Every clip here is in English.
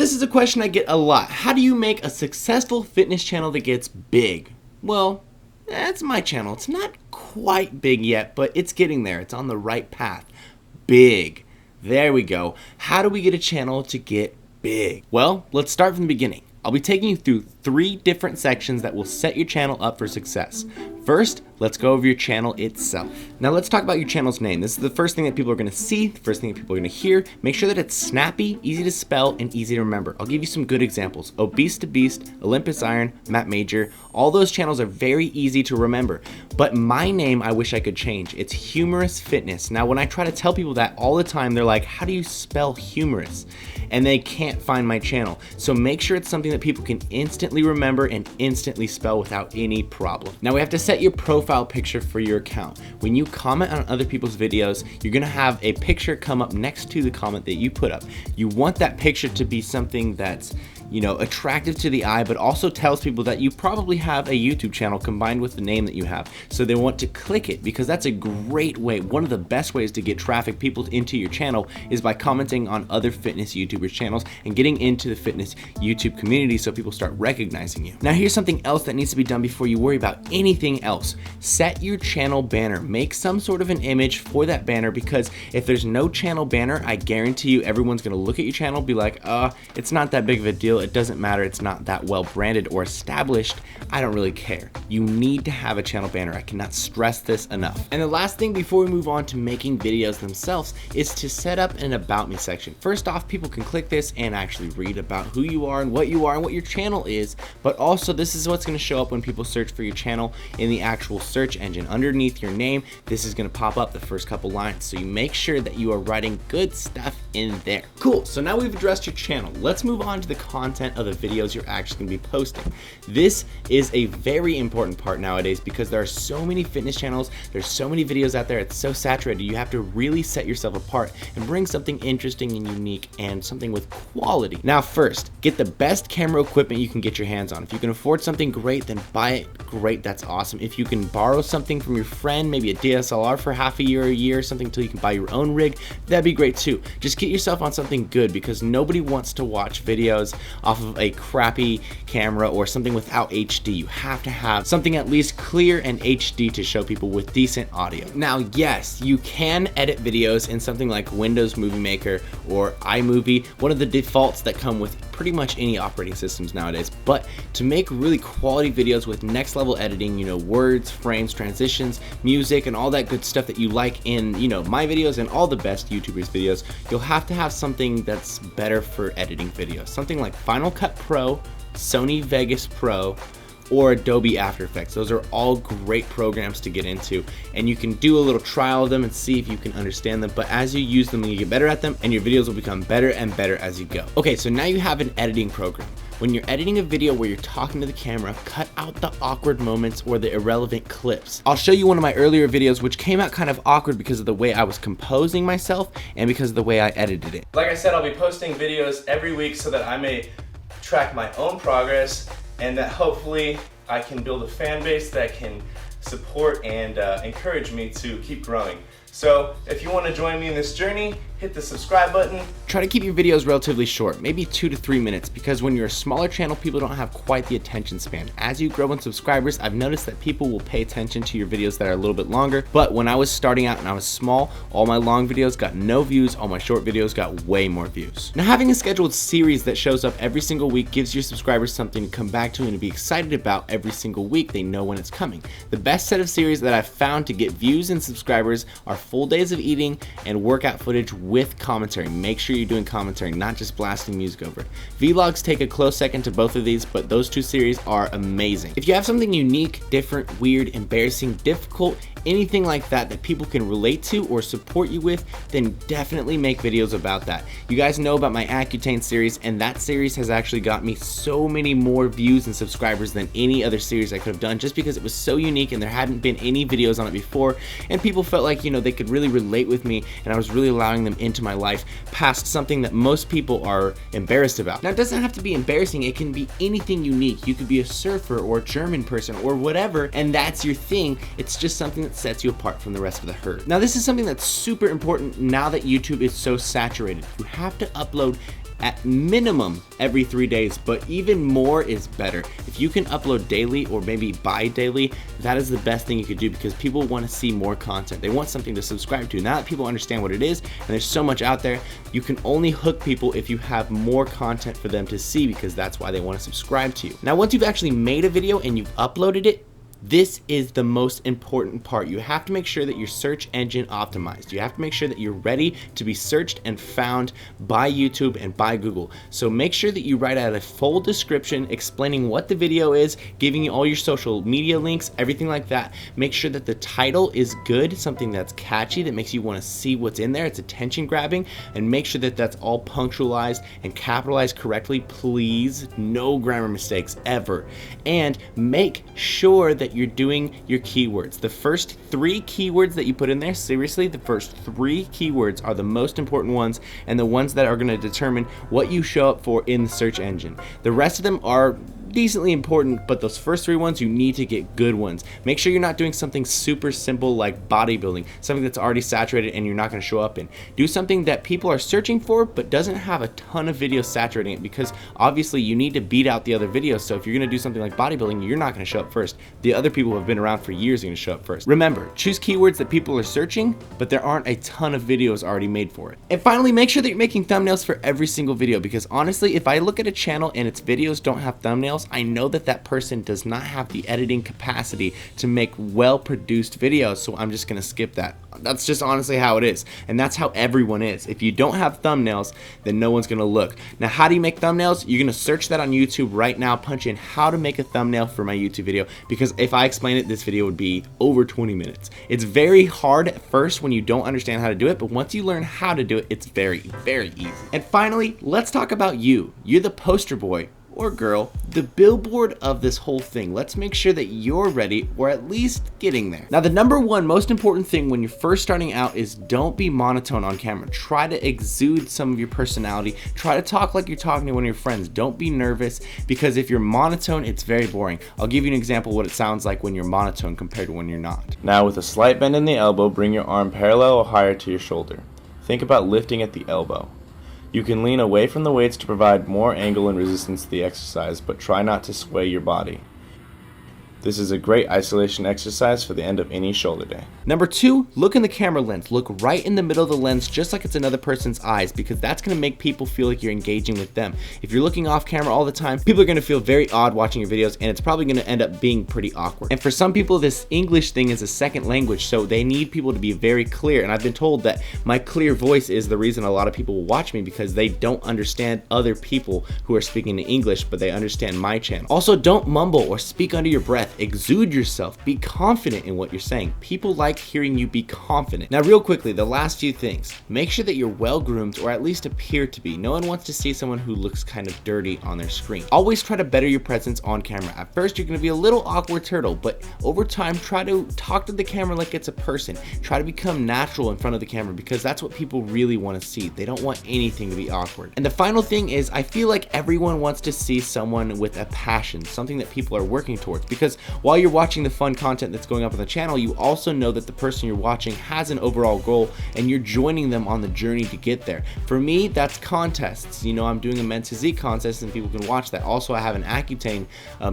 this is a question I get a lot. How do you make a successful fitness channel that gets big? Well, that's my channel. It's not quite big yet, but it's getting there. It's on the right path. Big. There we go. How do we get a channel to get big? Well, let's start from the beginning. I'll be taking you through 3 different sections that will set your channel up for success. First, let's go over your channel itself. Now let's talk about your channel's name. This is the first thing that people are going to see, the first thing that people are going to hear. Make sure that it's snappy, easy to spell, and easy to remember. I'll give you some good examples. Obese to Beast, Olympus Iron, Matt Major, all those channels are very easy to remember. But my name, I wish I could change. It's Humorous Fitness. Now when I try to tell people that all the time, they're like, how do you spell humorous? And they can't find my channel. So make sure it's something that people can instantly remember and instantly spell without any problem. Now we have to set your profile picture for your account. When you comment on other people's videos, you're gonna have a picture come up next to the comment that you put up. You want that picture to be something that's, you know, attractive to the eye, but also tells people that you probably have a YouTube channel combined with the name that you have. So they want to click it because that's a great way. One of the best ways to get traffic people into your channel is by commenting on other fitness YouTubers channels and getting into the fitness YouTube community so people start recognizing you. Now here's something else that needs to be done before you worry about anything else. Set your channel banner. Make some sort of an image for that banner, because if there's no channel banner, I guarantee you everyone's gonna look at your channel and be like, it's not that big of a deal. It doesn't matter. It's not that well branded or established. I don't really care. You need to have a channel banner. I cannot stress this enough. And the last thing before we move on to making videos themselves is to set up an About Me section. First off, people can click this and actually read about who you are and what your channel is, but also this is what's going to show up when people search for your channel in the actual search engine. Underneath your name, this is going to pop up the first couple lines, so you make sure that you are writing good stuff in there. Cool, so now we've addressed your channel. Let's move on to the content of the videos you're actually going to be posting. This is a very important part nowadays because there are so many fitness channels, there's so many videos out there, it's so saturated. You have to really set yourself apart and bring something interesting and unique and something with quality. Now first, get the best camera equipment you can get your hands on. If you can afford something great, then buy it. Great, that's awesome. If you can borrow something from your friend, maybe a DSLR for half a year, something until you can buy your own rig, that'd be great too. Just get yourself on something good, because nobody wants to watch videos off of a crappy camera or something without HD. You have to have something at least clear and HD to show people with decent audio. Now, yes, you can edit videos in something like Windows Movie Maker or iMovie, one of the defaults that come with pretty much any operating systems nowadays. But to make really quality videos with next level editing, you know, words, frames, transitions, music, and all that good stuff that you like in, you know, my videos and all the best YouTubers videos, you'll have to have something that's better for editing videos. Something like Final Cut Pro, Sony Vegas Pro, or Adobe After Effects. Those are all great programs to get into, and you can do a little trial of them and see if you can understand them, but as you use them, you get better at them, and your videos will become better and better as you go. Okay, so now you have an editing program. When you're editing a video where you're talking to the camera, cut out the awkward moments or the irrelevant clips. I'll show you one of my earlier videos which came out kind of awkward because of the way I was composing myself and because of the way I edited it. Like I said, I'll be posting videos every week so that I may track my own progress, and that hopefully I can build a fan base that can support and encourage me to keep growing. So if you want to join me in this journey, hit the subscribe button. Try to keep your videos relatively short, maybe 2 to 3 minutes, because when you're a smaller channel, people don't have quite the attention span. As you grow in subscribers, I've noticed that people will pay attention to your videos that are a little bit longer, but when I was starting out and I was small, all my long videos got no views, all my short videos got way more views. Now, having a scheduled series that shows up every single week gives your subscribers something to come back to and to be excited about every single week. They know when it's coming. The best set of series that I've found to get views and subscribers are full days of eating and workout footage with commentary. Make sure you're doing commentary, not just blasting music over it. Vlogs take a close second to both of these, but those 2 series are amazing. If you have something unique, different, weird, embarrassing, difficult, anything like that that people can relate to or support you with, then definitely make videos about that. You guys know about my Accutane series, and that series has actually got me so many more views and subscribers than any other series I could have done, just because it was so unique and there hadn't been any videos on it before, and people felt like, you know, they could really relate with me, and I was really allowing them into my life past something that most people are embarrassed about. Now, it doesn't have to be embarrassing. It can be anything unique. You could be a surfer or a German person or whatever, and that's your thing. It's just something that sets you apart from the rest of the herd. Now, this is something that's super important now that YouTube is so saturated. You have to upload at minimum every 3 days, but even more is better. If you can upload daily or maybe bi-daily, that is the best thing you could do, because people want to see more content. They want something to subscribe to. Now that people understand what it is, and there's so much out there, you can only hook people if you have more content for them to see, because that's why they want to subscribe to you. Now, once you've actually made a video and you've uploaded it, this is the most important part. You have to make sure that your search engine optimized. You have to make sure that you're ready to be searched and found by YouTube and by Google. So make sure that you write out a full description explaining what the video is, giving you all your social media links, everything like that. Make sure that the title is good, something that's catchy, that makes you want to see what's in there. It's attention grabbing, and make sure that that's all punctualized and capitalized correctly. Please, no grammar mistakes ever. And make sure that you're doing your keywords. The first 3 keywords that you put in there, seriously, the first 3 keywords are the most important ones, and the ones that are going to determine what you show up for in the search engine. The rest of them are decently important, but those first 3 ones, you need to get good ones. Make sure you're not doing something super simple like bodybuilding, something that's already saturated and you're not going to show up in. Do something that people are searching for but doesn't have a ton of videos saturating it, because obviously you need to beat out the other videos. So if you're going to do something like bodybuilding, you're not going to show up first. The other people who have been around for years are going to show up first. Remember, choose keywords that people are searching, but there aren't a ton of videos already made for it. And finally, make sure that you're making thumbnails for every single video, because honestly, if I look at a channel and its videos don't have thumbnails, I know that that person does not have the editing capacity to make well-produced videos, so I'm just gonna skip that. That's just honestly how it is, and that's how everyone is. If you don't have thumbnails, then no one's gonna look. Now, how do you make thumbnails? You're gonna search that on YouTube right now, punch in how to make a thumbnail for my YouTube video, because if I explain it, this video would be over 20 minutes. It's very hard at first when you don't understand how to do it, but once you learn how to do it, it's very, very easy. And finally, let's talk about you. You're the poster boy or girl, the billboard of this whole thing. Let's make sure that you're ready, or at least getting there. Now, the number one most important thing when you're first starting out is don't be monotone on camera. Try to exude some of your personality. Try to talk like you're talking to one of your friends. Don't be nervous, because if you're monotone, it's very boring. I'll give you an example of what it sounds like when you're monotone compared to when you're not. Now, with a slight bend in the elbow, bring your arm parallel or higher to your shoulder. Think about lifting at the elbow. You can lean away from the weights to provide more angle and resistance to the exercise, but try not to sway your body. This is a great isolation exercise for the end of any shoulder day. Number 2, look in the camera lens. Look right in the middle of the lens, just like it's another person's eyes, because that's going to make people feel like you're engaging with them. If you're looking off camera all the time, people are going to feel very odd watching your videos, and it's probably going to end up being pretty awkward. And for some people, this English thing is a second language, so they need people to be very clear. And I've been told that my clear voice is the reason a lot of people will watch me, because they don't understand other people who are speaking in English, but they understand my channel. Also, don't mumble or speak under your breath. Exude yourself. Be confident in what you're saying. People like hearing you be confident. Now, real quickly, the last few things. Make sure that you're well groomed, or at least appear to be. No one wants to see someone who looks kind of dirty on their screen. Always try to better your presence on camera. At first, you're going to be a little awkward turtle, but over time, try to talk to the camera like it's a person. Try to become natural in front of the camera, because that's what people really want to see. They don't want anything to be awkward. And the final thing is, I feel like everyone wants to see someone with a passion, something that people are working towards, because while you're watching the fun content that's going up on the channel, you also know that the person you're watching has an overall goal, and you're joining them on the journey to get there. For me, that's contests. You know, I'm doing a men's physique contest, and people can watch that. Also, I have an Accutane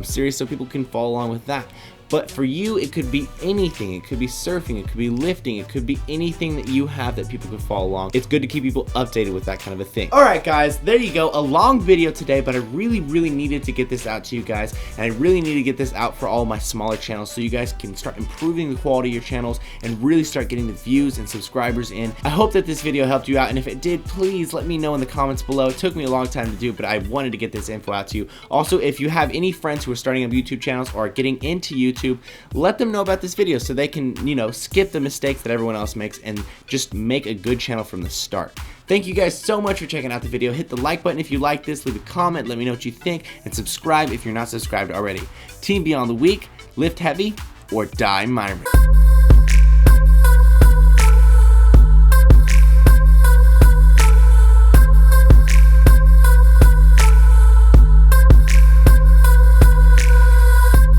series, so people can follow along with that. But for you, it could be anything. It could be surfing, it could be lifting, it could be anything that you have that people could follow along. It's good to keep people updated with that kind of a thing. Alright guys, there you go. A long video today, but I really needed to get this out to you guys, and I really need to get this out for all my smaller channels so you guys can start improving the quality of your channels and really start getting the views and subscribers in. I hope that this video helped you out, and if it did, please let me know in the comments below. It took me a long time to do, but I wanted to get this info out to you. Also, if you have any friends who are starting up YouTube channels or are getting into YouTube, let them know about this video so they can, you know, skip the mistakes that everyone else makes and just make a good channel from the start. Thank you guys so much for checking out the video. Hit the like button if you like this, leave a comment, let me know what you think, and subscribe if you're not subscribed already. Team Beyond the Week, lift heavy or die MIRIN.